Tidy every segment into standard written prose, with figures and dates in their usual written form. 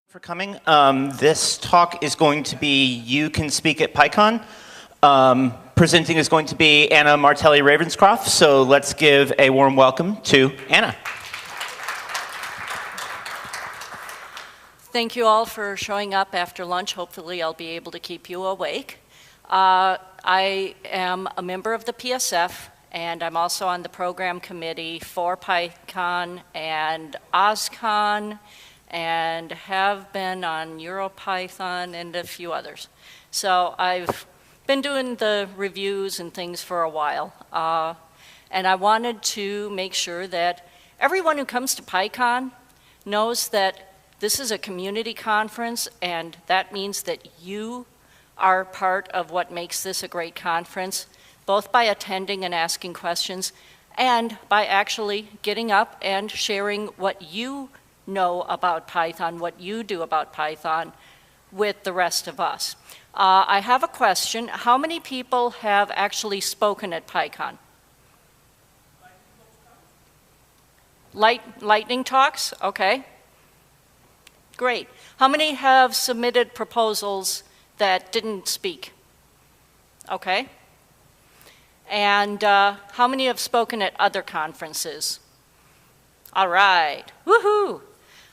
For coming. This talk is going to be You Can Speak at Pycon. Presenting is going to be Anna Martelli-Ravenscroft, so let's give a warm welcome to Anna. Thank you all for showing up after lunch. Hopefully I'll be able to keep you awake. I am a member of the PSF, and I'm also on the program committee for Pycon and OSCON, and have been on EuroPython and a few others. So I've been doing the reviews and things for a while. And I wanted to make sure that everyone who comes to Pycon knows that this is a community conference, and that means that you are part of what makes this a great conference, both by attending and asking questions, and by actually getting up and sharing what you know about Python, what you do about Python with the rest of us. I have a question. How many people have actually spoken at Pycon? Lightning talks? Okay. Great. How many have submitted proposals that didn't speak? Okay. And how many have spoken at other conferences? All right. Woohoo!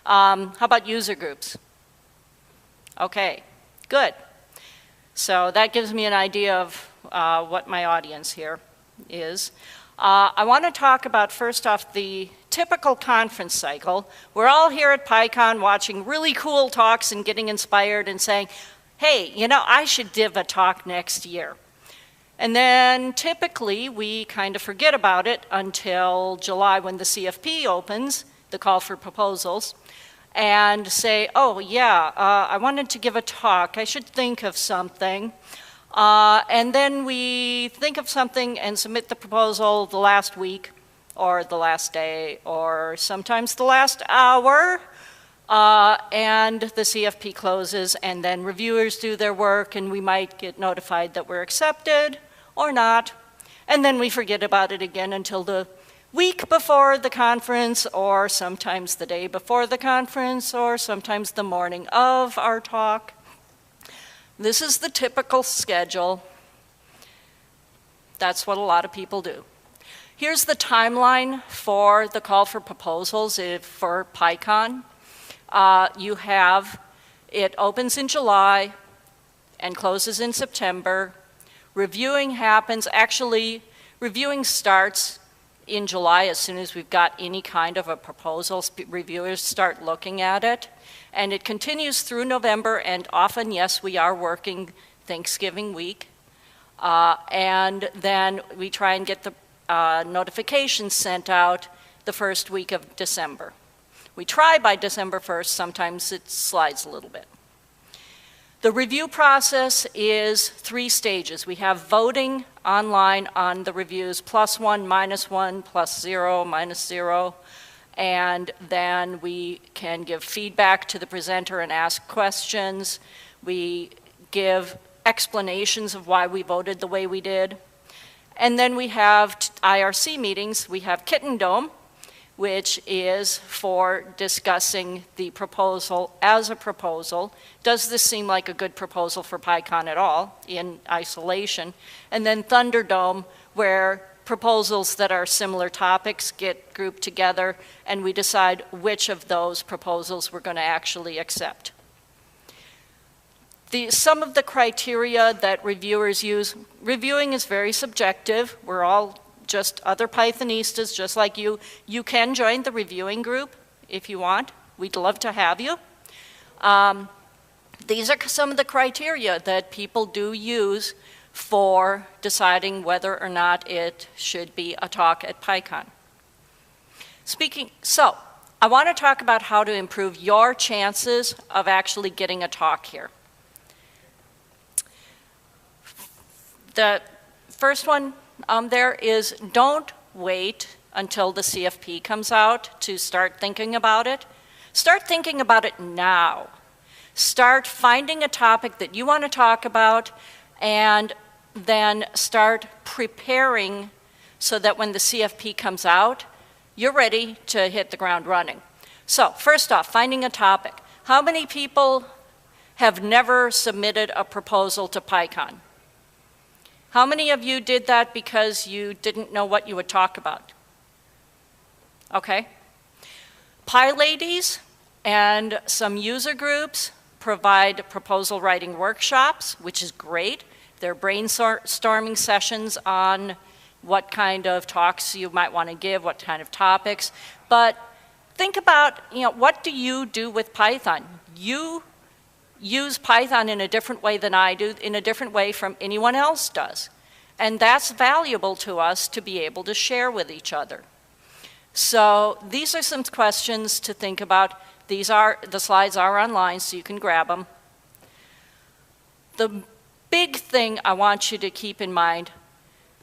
How about user groups? Okay, good. So that gives me an idea of what my audience here is. I want to talk about, first off, the typical conference cycle. We're all here at Pycon watching really cool talks and getting inspired and saying, hey, you know, I should give a talk next year. And then typically we kind of forget about it until July when the CFP opens, the call for proposals, and say, oh yeah, I wanted to give a talk, I should think of something. And then we think of something and submit the proposal the last week, or the last day, or sometimes the last hour, and the CFP closes, and then reviewers do their work, and we might get notified that we're accepted or not, and then we forget about it again until the week before the conference, or sometimes the day before the conference, or sometimes the morning of our talk. This is the typical schedule. That's what a lot of people do. Here's the timeline for the call for proposals for Pycon. It opens in July and closes in September. Reviewing happens, actually, reviewing starts in July as soon as we've got any kind of a proposal. Reviewers start looking at it. And it continues through November, and often, yes, we are working Thanksgiving week. And then we try and get the notifications sent out the first week of December. We try by December 1st, sometimes it slides a little bit. The review process is 3 stages. We have voting online on the reviews, +1, -1, +0, -0, and then we can give feedback to the presenter and ask questions. We give explanations of why we voted the way we did. And then we have IRC meetings. We have Kitten Dome, which is for discussing the proposal as a proposal. Does this seem like a good proposal for Pycon at all in isolation? And then Thunderdome, where proposals that are similar topics get grouped together, and we decide which of those proposals we're going to actually accept. Some of the criteria that reviewers use, reviewing is very subjective. We're all just other Pythonistas, just like you. You can join the reviewing group if you want. We'd love to have you. These are some of the criteria that people do use for deciding whether or not it should be a talk at Pycon. So I want to talk about how to improve your chances of actually getting a talk here. The first one there is, don't wait until the CFP comes out to start thinking about it. Start thinking about it now. Start finding a topic that you want to talk about, and then start preparing so that when the CFP comes out, you're ready to hit the ground running. So first off, finding a topic. How many people have never submitted a proposal to Pycon? How many of you did that because you didn't know what you would talk about? Okay. PyLadies and some user groups provide proposal writing workshops, which is great. They're brainstorming sessions on what kind of talks you might want to give, what kind of topics. But think about, what do you do with Python? You use Python in a different way than I do, in a different way from anyone else does. And that's valuable to us to be able to share with each other. So these are some questions to think about. The slides are online, so you can grab them. The big thing I want you to keep in mind,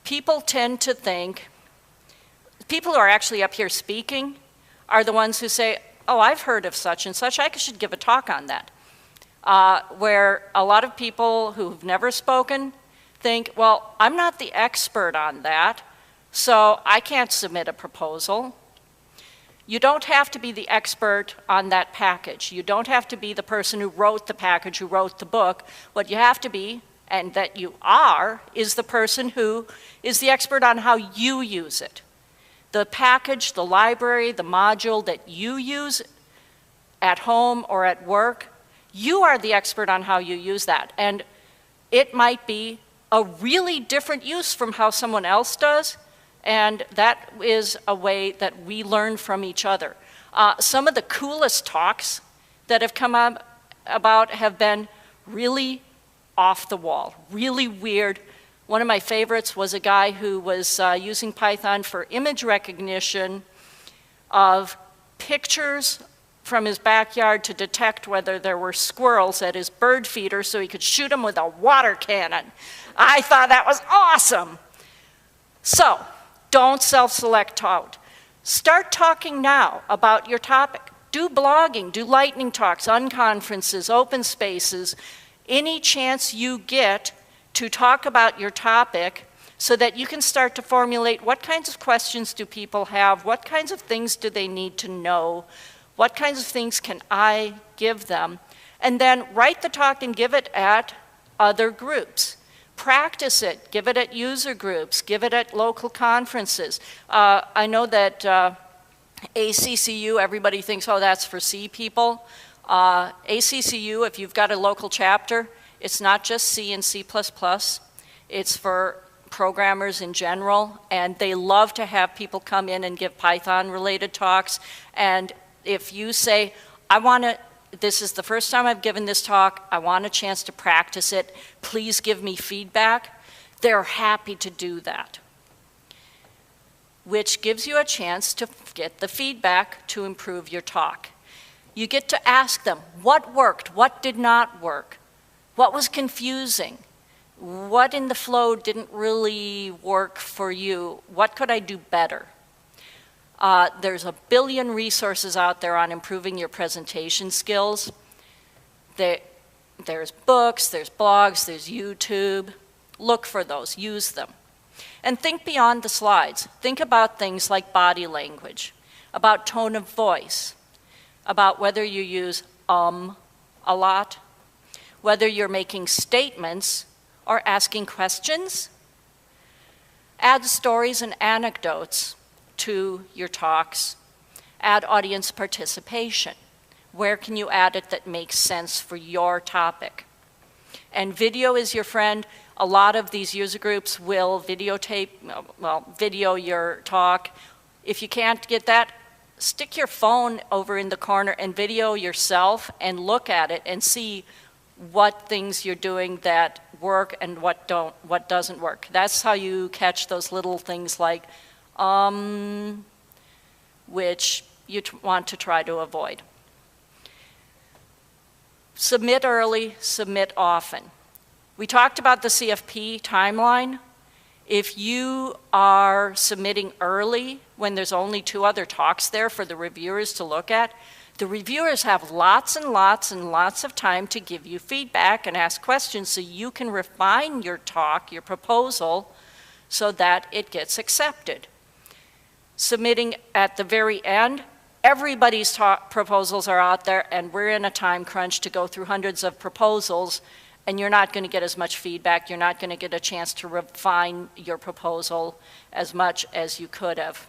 people tend to think, people who are actually up here speaking are the ones who say, oh, I've heard of such and such, I should give a talk on that. Where a lot of people who've never spoken think, well, I'm not the expert on that, so I can't submit a proposal. You don't have to be the expert on that package. You don't have to be the person who wrote the package, who wrote the book. What you have to be, and that you are, is the person who is the expert on how you use it. The package, the library, the module that you use at home or at work, you are the expert on how you use that. And it might be a really different use from how someone else does, and that is a way that we learn from each other. Some of the coolest talks that have come about have been really off the wall, really weird. One of my favorites was a guy who was using Python for image recognition of pictures from his backyard to detect whether there were squirrels at his bird feeder so he could shoot them with a water cannon. I thought that was awesome. So, don't self-select out. Start talking now about your topic. Do blogging, do lightning talks, unconferences, open spaces, any chance you get to talk about your topic so that you can start to formulate what kinds of questions do people have, what kinds of things do they need to know, what kinds of things can I give them, and then write the talk and give it at other groups. Practice it, give it at user groups, give it at local conferences. I know that ACCU, everybody thinks, oh, that's for C people. ACCU, if you've got a local chapter, it's not just C and C++, it's for programmers in general, and they love to have people come in and give Python-related talks. And if you say, this is the first time I've given this talk, I want a chance to practice it, please give me feedback, they're happy to do that. Which gives you a chance to get the feedback to improve your talk. You get to ask them, what worked, what did not work, what was confusing, what in the flow didn't really work for you, what could I do better? There's a billion resources out there on improving your presentation skills. There's books, there's blogs, there's YouTube. Look for those, use them. And think beyond the slides. Think about things like body language, about tone of voice, about whether you use a lot, whether you're making statements or asking questions. Add stories and anecdotes to your talks. Add audience participation. Where can you add it that makes sense for your topic? And video is your friend. A lot of these user groups will video your talk. If you can't get that, stick your phone over in the corner and video yourself and look at it and see what things you're doing that work and what doesn't work. That's how you catch those little things like which you want to try to avoid. Submit early, submit often. We talked about the CFP timeline. If you are submitting early when there's only 2 other talks there for the reviewers to look at, the reviewers have lots and lots and lots of time to give you feedback and ask questions so you can refine your talk, your proposal, so that it gets accepted. Submitting at the very end everybody's proposals are out there, and we're in a time crunch to go through hundreds of proposals, and you're not going to get as much feedback. You're not going to get a chance to refine your proposal as much as you could have.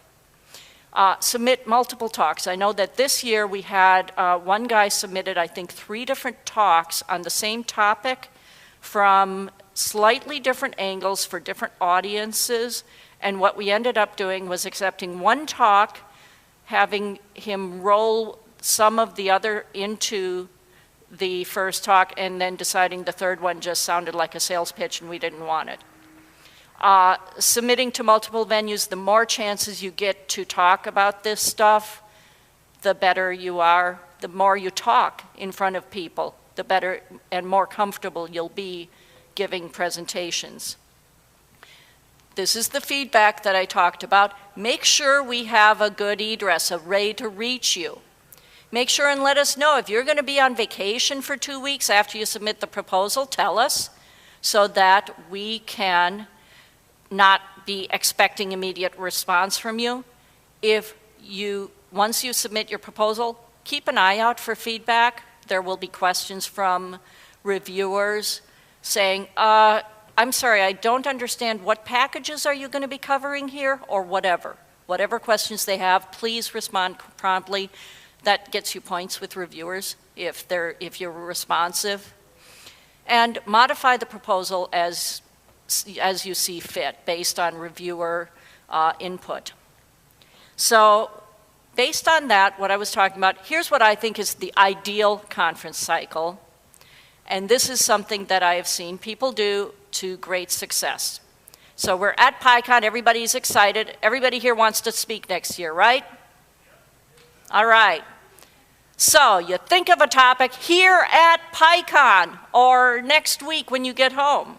Submit multiple talks. I know that this year we had one guy submitted, I think, 3 different talks on the same topic from slightly different angles for different audiences. And what we ended up doing was accepting one talk, having him roll some of the other into the first talk, and then deciding the third one just sounded like a sales pitch and we didn't want it. Submitting to multiple venues, the more chances you get to talk about this stuff, the better you are. The more you talk in front of people, the better and more comfortable you'll be giving presentations. This is the feedback that I talked about. Make sure we have a good address, a way to reach you. Make sure and let us know if you're going to be on vacation for 2 weeks after you submit the proposal. Tell us so that we can not be expecting immediate response from you. Once you submit your proposal, keep an eye out for feedback. There will be questions from reviewers saying, I'm sorry, I don't understand, what packages are you going to be covering here, or whatever. Whatever questions they have, please respond promptly. That gets you points with reviewers if you're responsive. And modify the proposal as you see fit, based on reviewer input. So based on that, what I was talking about, here's what I think is the ideal conference cycle. And this is something that I have seen people do to great success. So we're at Pycon, everybody's excited. Everybody here wants to speak next year, right? All right. So you think of a topic here at Pycon or next week when you get home.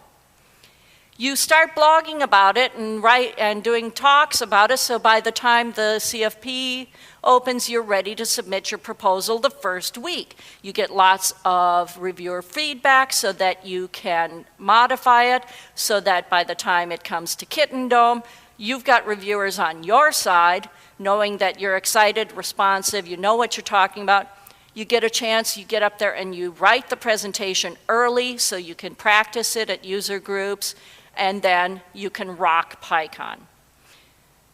You start blogging about it and doing talks about it, so by the time the CFP opens, you're ready to submit your proposal the first week. You get lots of reviewer feedback so that you can modify it, so that by the time it comes to Kitten Dome, you've got reviewers on your side, knowing that you're excited, responsive, you know what you're talking about. You get a chance, you get up there and you write the presentation early so you can practice it at user groups, and then you can rock Pycon.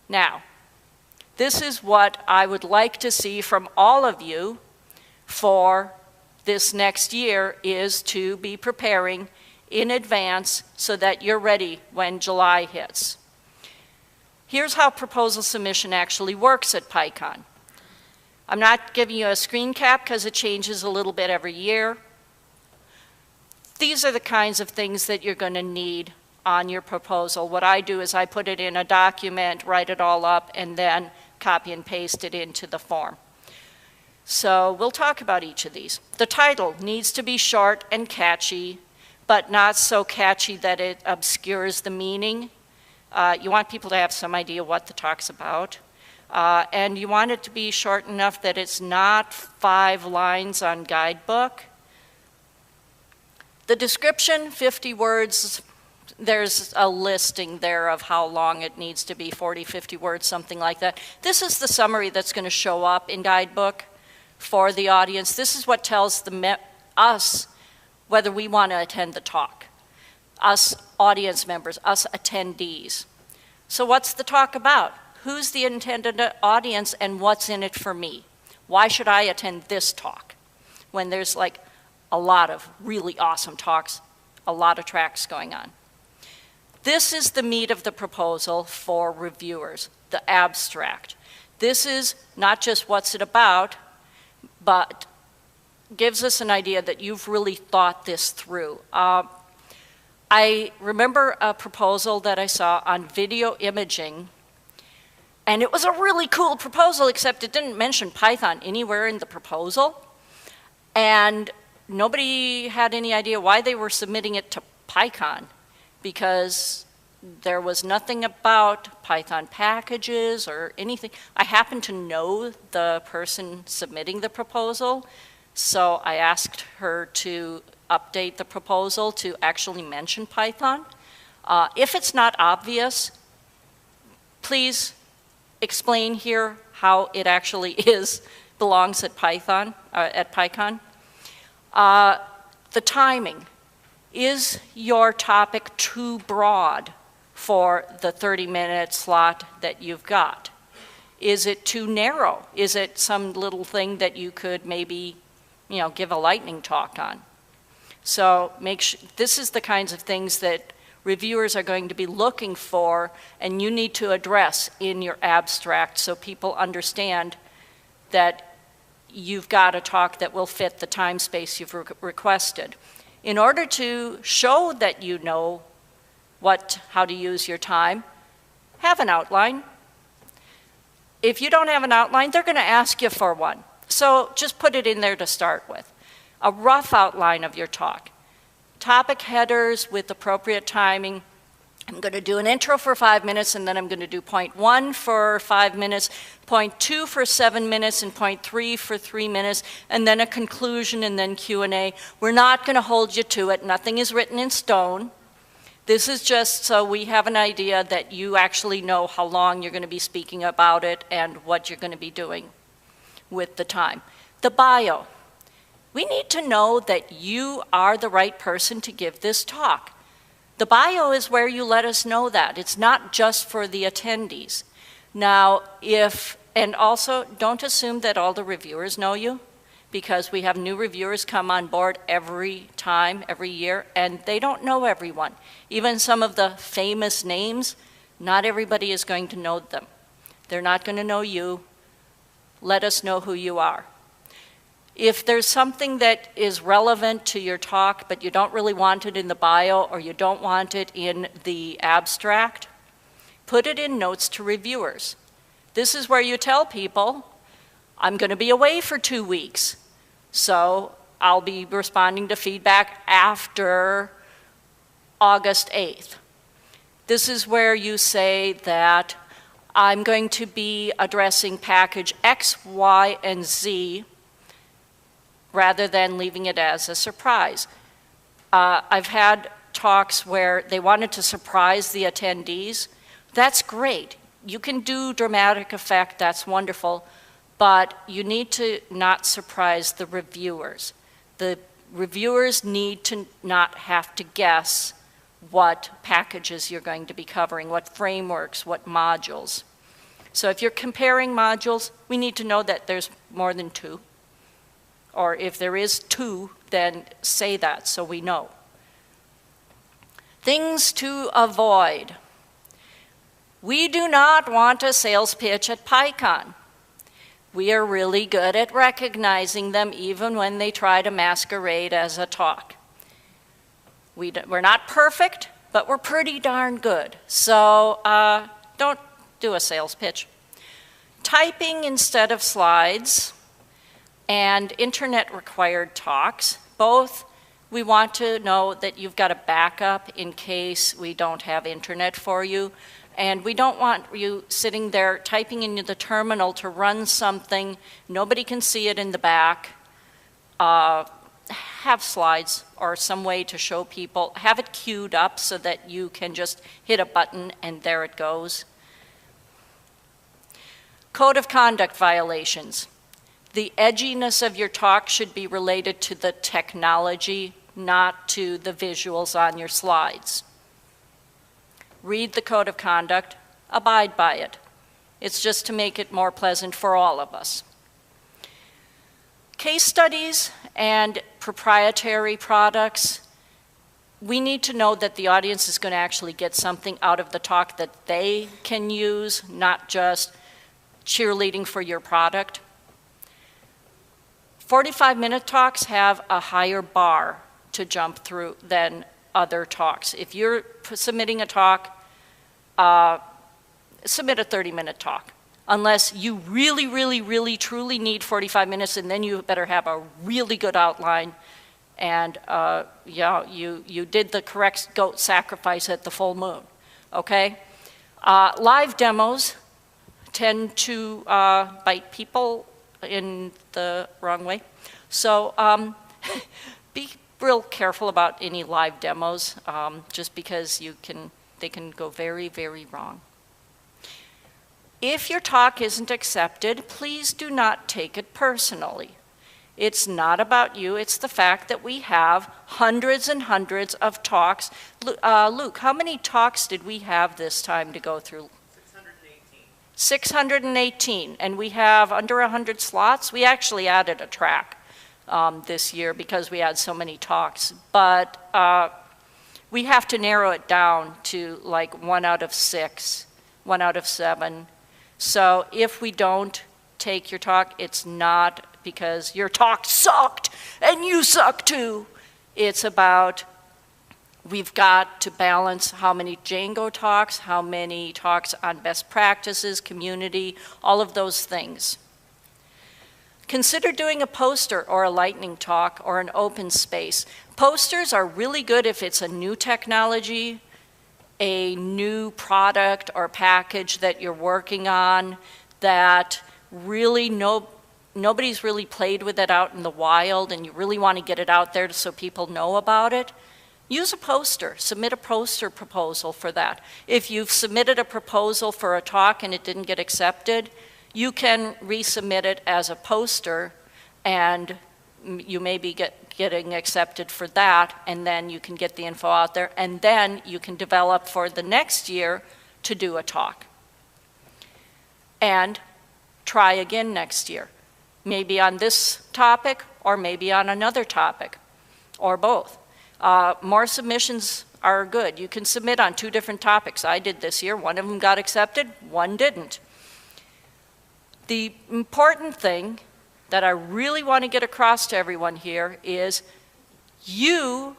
Now, this is what I would like to see from all of you for this next year, is to be preparing in advance so that you're ready when July hits. Here's how proposal submission actually works at Pycon. I'm not giving you a screen cap because it changes a little bit every year. These are the kinds of things that you're going to need on your proposal. What I do is I put it in a document, write it all up, and then copy and paste it into the form. So we'll talk about each of these. The title needs to be short and catchy, but not so catchy that it obscures the meaning. You want people to have some idea what the talk's about. And you want it to be short enough that it's not 5 lines on guidebook. The description, 50 words. There's a listing there of how long it needs to be, 40, 50 words, something like that. This is the summary that's going to show up in guidebook for the audience. This is what tells us whether we want to attend the talk, us audience members, us attendees. So what's the talk about? Who's the intended audience and what's in it for me? Why should I attend this talk when there's like a lot of really awesome talks, a lot of tracks going on? This is the meat of the proposal for reviewers, the abstract. This is not just what's it about, but gives us an idea that you've really thought this through. I remember a proposal that I saw on video imaging, and it was a really cool proposal, except it didn't mention Python anywhere in the proposal. And nobody had any idea why they were submitting it to Pycon, because there was nothing about Python packages or anything. I happen to know the person submitting the proposal, so I asked her to update the proposal to actually mention Python. If it's not obvious, please explain here how it actually belongs at Python, at Pycon. The timing. Is your topic too broad for the 30-minute slot that you've got? Is it too narrow? Is it some little thing that you could maybe, give a lightning talk on? So this is the kinds of things that reviewers are going to be looking for, and you need to address in your abstract so people understand that you've got a talk that will fit the time space you've requested. In order to show that you know how to use your time, have an outline. If you don't have an outline, they're going to ask you for one. So just put it in there to start with. A rough outline of your talk. Topic headers with appropriate timing. I'm going to do an intro for 5 minutes, and then I'm going to do point 1 for 5 minutes, point 2 for 7 minutes, and point 3 for 3 minutes, and then a conclusion, and then Q&A. We're not going to hold you to it. Nothing is written in stone. This is just so we have an idea that you actually know how long you're going to be speaking about it and what you're going to be doing with the time. The bio. We need to know that you are the right person to give this talk. The bio is where you let us know that. It's not just for the attendees. Now, and also don't assume that all the reviewers know you, because we have new reviewers come on board every year, and they don't know everyone. Even some of the famous names, not everybody is going to know them. They're not going to know you. Let us know who you are. If there's something that is relevant to your talk, but you don't really want it in the bio or you don't want it in the abstract, put it in notes to reviewers. This is where you tell people, I'm going to be away for 2 weeks, so I'll be responding to feedback after August 8th. This is where you say that I'm going to be addressing package X, Y, and Z, rather than leaving it as a surprise. I've had talks where they wanted to surprise the attendees. That's great. You can do dramatic effect, that's wonderful, but you need to not surprise the reviewers. The reviewers need to not have to guess what packages you're going to be covering, what frameworks, what modules. So if you're comparing modules, we need to know that there's more than 2. Or if there is 2, then say that so we know. Things to avoid. We do not want a sales pitch at Pycon. We are really good at recognizing them even when they try to masquerade as a talk. We're not perfect, but we're pretty darn good. So don't do a sales pitch. Typing instead of slides. And internet-required talks. Both, we want to know that you've got a backup in case we don't have internet for you. And we don't want you sitting there typing in the terminal to run something. Nobody can see it in the back. Have slides or some way to show people. Have it queued up so that you can just hit a button and there it goes. Code of conduct violations. The edginess of your talk should be related to the technology, not to the visuals on your slides. Read the code of conduct, abide by it. It's just to make it more pleasant for all of us. Case studies and proprietary products, we need to know that the audience is going to actually get something out of the talk that they can use, not just cheerleading for your product. 45-minute talks have a higher bar to jump through than other talks. If you're submitting a talk, submit a 30-minute talk. Unless you really, really, really, truly need 45 minutes, and then you better have a really good outline. And you did the correct goat sacrifice at the full moon, okay? Live demos tend to bite people in the wrong way. So be real careful about any live demos, just because they can go very, very wrong. If your talk isn't accepted, please do not take it personally. It's not about you, it's the fact that we have hundreds and hundreds of talks. Luke, how many talks did we have this time to go through? 618, and we have under 100 slots. We actually added a track this year because we had so many talks, but we have to narrow it down to like 1 out of 6, 1 out of 7. So if we don't take your talk, it's not because your talk sucked and you suck too. It's about we've got to balance how many Django talks, how many talks on best practices, community, all of those things. Consider doing a poster or a lightning talk or an open space. Posters are really good if it's a new technology, a new product or package that you're working on that really nobody's really played with it out in the wild and you really want to get it out there so people know about it. Use a poster, submit a poster proposal for that. If you've submitted a proposal for a talk and it didn't get accepted, you can resubmit it as a poster and you may be getting accepted for that, and then you can get the info out there, and then you can develop for the next year to do a talk. And try again next year, maybe on this topic or maybe on another topic, or both. More submissions are good. You can submit on 2 different topics. I did this year. One of them got accepted, one didn't. The important thing that I really want to get across to everyone here is you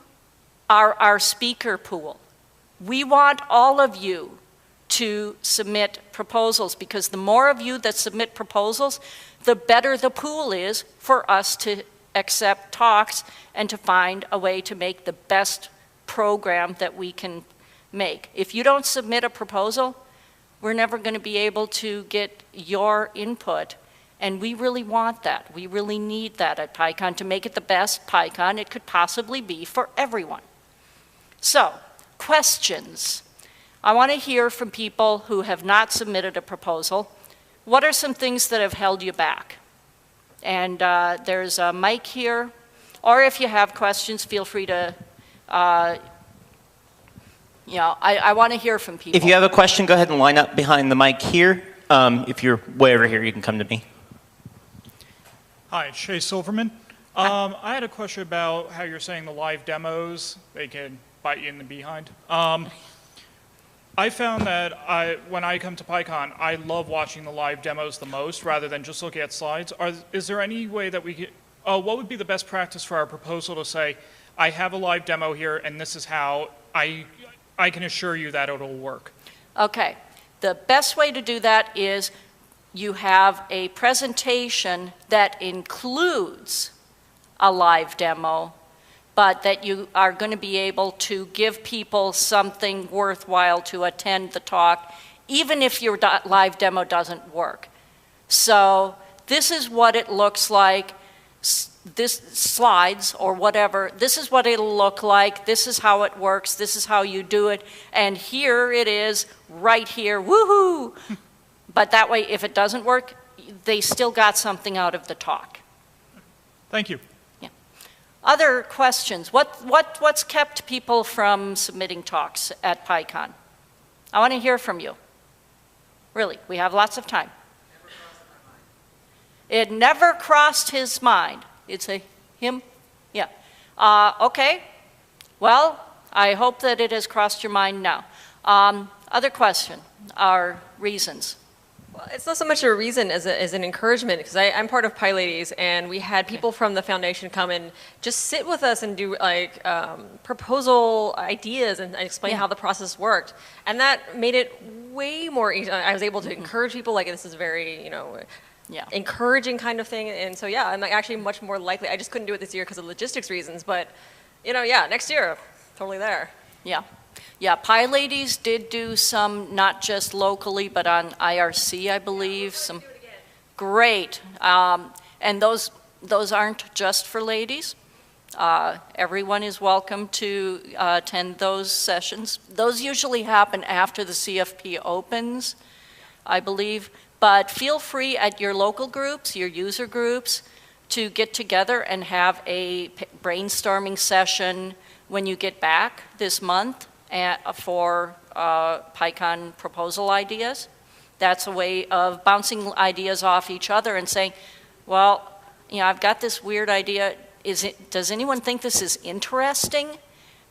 are our speaker pool. We want all of you to submit proposals because the more of you that submit proposals, the better the pool is for us to accept talks and to find a way to make the best program that we can make. If you don't submit a proposal, we're never going to be able to get your input, and we really want that. We really need that at Pycon to make it the best Pycon it could possibly be for everyone. So, questions. I want to hear from people who have not submitted a proposal. What are some things that have held you back? And there's a mic here. Or if you have questions, feel free to, I want to hear from people. If you have a question, go ahead and line up behind the mic here. If you're way over here, you can come to me. Hi, it's Shay Silverman. I had a question about how you're saying the live demos, they can bite you in the behind. I found that when I come to Pycon, I love watching the live demos the most rather than just looking at slides. Is there any way that we could, what would be the best practice for our proposal to say, I have a live demo here and this is how I can assure you that it'll work? Okay, the best way to do that is you have a presentation that includes a live demo, but that you are going to be able to give people something worthwhile to attend the talk, even if your live demo doesn't work. So this is what it looks like, this slides or whatever, this is what it'll look like, this is how it works, this is how you do it, and here it is, right here, woohoo! But that way, if it doesn't work, they still got something out of the talk. Thank you. Other questions? What's kept people from submitting talks at Pycon? I want to hear from you. Really, we have lots of time. It never crossed his mind. It's a him? Yeah. Okay. Well, I hope that it has crossed your mind now. Other question or reasons? Well, it's not so much a reason as an encouragement, because I'm part of PyLadies, and we had people from the foundation come and just sit with us and do like proposal ideas and explain how the process worked, and that made it way more easy. I was able to encourage people, like this is very, encouraging kind of thing, and so yeah, I'm actually much more likely. I just couldn't do it this year because of logistics reasons, but next year, totally there. Yeah, PyLadies did do some, not just locally, but on IRC, I believe. Some great, and those aren't just for ladies. Everyone is welcome to attend those sessions. Those usually happen after the CFP opens. I believe. But feel free at your local groups, your user groups, to get together and have a brainstorming session when you get back this month for Pycon proposal ideas. That's a way of bouncing ideas off each other and saying, well, I've got this weird idea. Does anyone think this is interesting?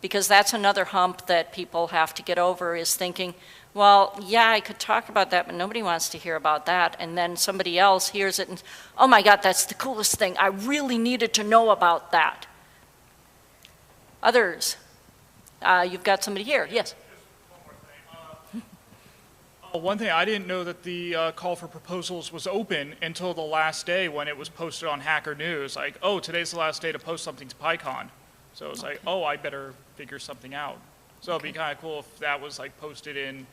Because that's another hump that people have to get over, is thinking, well, yeah, I could talk about that, but nobody wants to hear about that. And then somebody else hears it and, oh my God, that's the coolest thing. I really needed to know about that. Others? You've got somebody here. Yes. One thing, I didn't know that the call for proposals was open until the last day when it was posted on Hacker News. Like, oh, today's the last day to post something to Pycon. So it's like, oh, I better figure something out. So it'd be kind of cool if that was like posted in,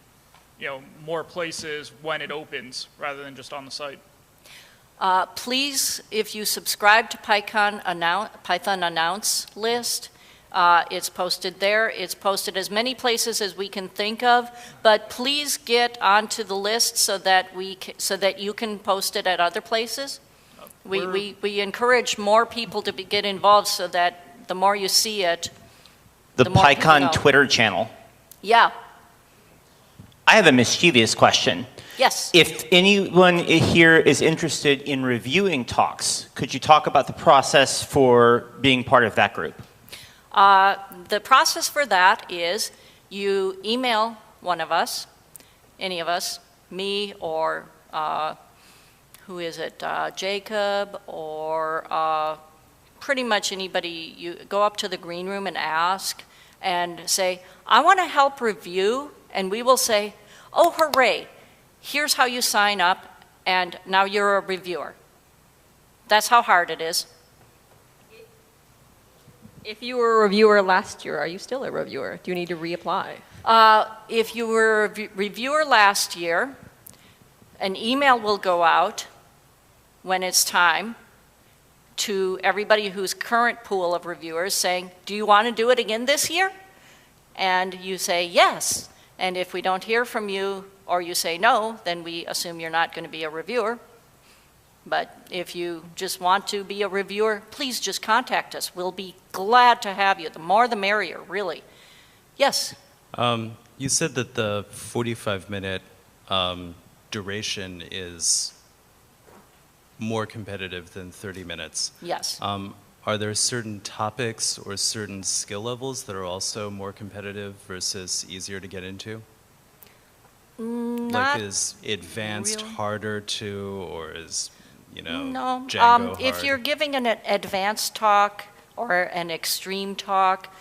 more places when it opens rather than just on the site. Please, if you subscribe to Python Announce list, it's posted there. It's posted as many places as we can think of, but please get onto the list so that you can post it at other places. We encourage more people to get involved so that the more you see it, The more people know. Pycon Twitter channel. Yeah. I have a mischievous question. Yes. If anyone here is interested in reviewing talks, could you talk about the process for being part of that group? The process for that is you email one of us, any of us, me or who is it, Jacob, or pretty much anybody. You go up to the green room and ask and say, I want to help review, and we will say, oh, hooray, here's how you sign up, and now you're a reviewer. That's how hard it is. If you were a reviewer last year, are you still a reviewer? Do you need to reapply? If you were a reviewer last year, an email will go out when it's time to everybody whose current pool of reviewers saying, do you want to do it again this year? And you say yes. And if we don't hear from you or you say no, then we assume you're not going to be a reviewer. But if you just want to be a reviewer, please just contact us. We'll be glad to have you. The more the merrier, really. Yes? You said that the 45-minute duration is more competitive than 30 minutes. Yes. Are there certain topics or certain skill levels that are also more competitive versus easier to get into? Not like, is advanced really. harder to, or is, No. Django hard? If you're giving an advanced talk or an extreme talk,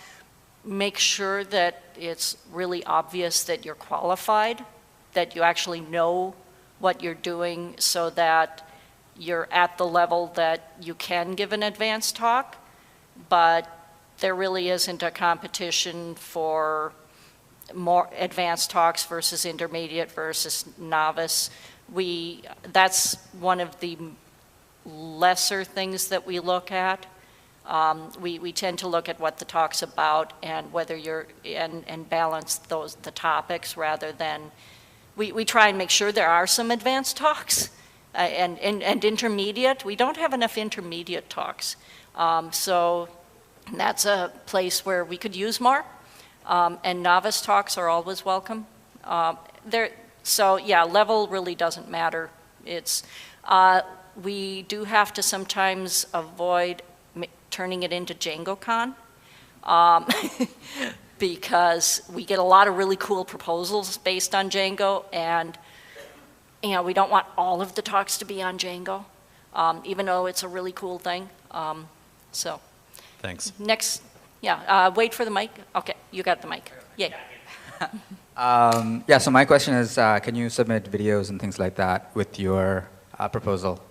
make sure that it's really obvious that you're qualified, that you actually know what you're doing so that you're at the level that you can give an advanced talk, but there really isn't a competition for more advanced talks versus intermediate versus novice. That's one of the lesser things that we look at. We tend to look at what the talk's about and whether and balance the topics rather than, we try and make sure there are some advanced talks and intermediate. We don't have enough intermediate talks. So that's a place where we could use more. And novice talks are always welcome. So yeah, level really doesn't matter. We do have to sometimes avoid turning it into DjangoCon because we get a lot of really cool proposals based on Django, and we don't want all of the talks to be on Django, even though it's a really cool thing. So Thanks. next, wait for the mic. Okay, you got the mic. Yay. So my question is, can you submit videos and things like that with your proposal?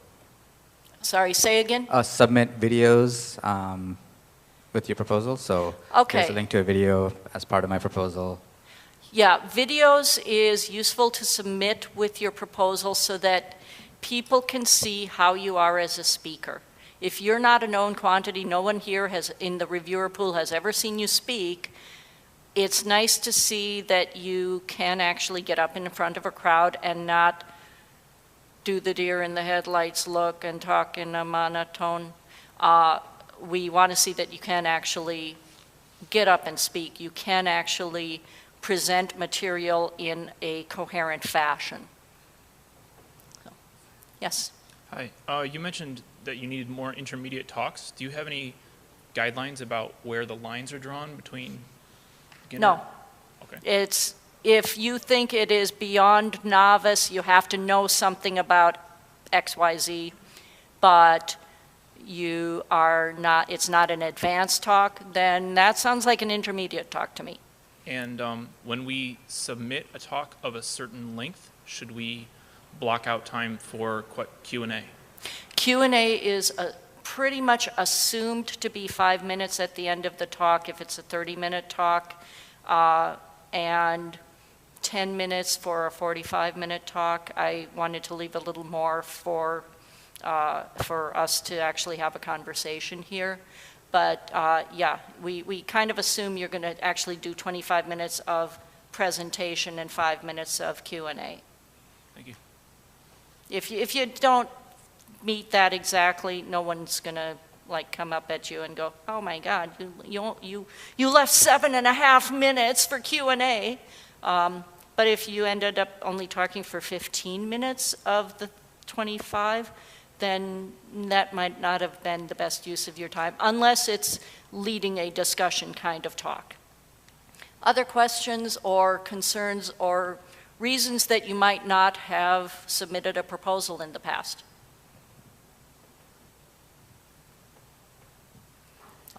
Sorry, say again? Submit videos with your proposal. So Okay. there's a link to a video as part of my proposal. Yeah, videos is useful to submit with your proposal so that people can see how you are as a speaker. If you're not a known quantity, no one here in the reviewer pool has ever seen you speak, it's nice to see that you can actually get up in front of a crowd and not do the deer in the headlights look and talk in a monotone. We want to see that you can actually get up and speak. You can actually present material in a coherent fashion. So, yes? Hi. You mentioned that you needed more intermediate talks. Do you have any guidelines about where the lines are drawn between beginner? No. Okay. It's, if you think it is beyond novice, you have to know something about XYZ, but you are not, it's not an advanced talk, then that sounds like an intermediate talk to me. And when we submit a talk of a certain length, should we block out time for Q&A? Q&A is pretty much assumed to be 5 minutes at the end of the talk if it's a 30-minute talk, and 10 minutes for a 45-minute talk. I wanted to leave a little more for us to actually have a conversation here. But yeah, we kind of assume you're going to actually do 25 minutes of presentation and 5 minutes of Q&A. Thank you. If you don't meet that exactly, no one's going to like come up at you and go, oh my God, you left 7.5 minutes for Q&A. But if you ended up only talking for 15 minutes of the 25, then that might not have been the best use of your time, unless it's leading a discussion kind of talk. Other questions or concerns or reasons that you might not have submitted a proposal in the past?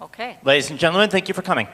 Okay. Ladies and gentlemen, thank you for coming.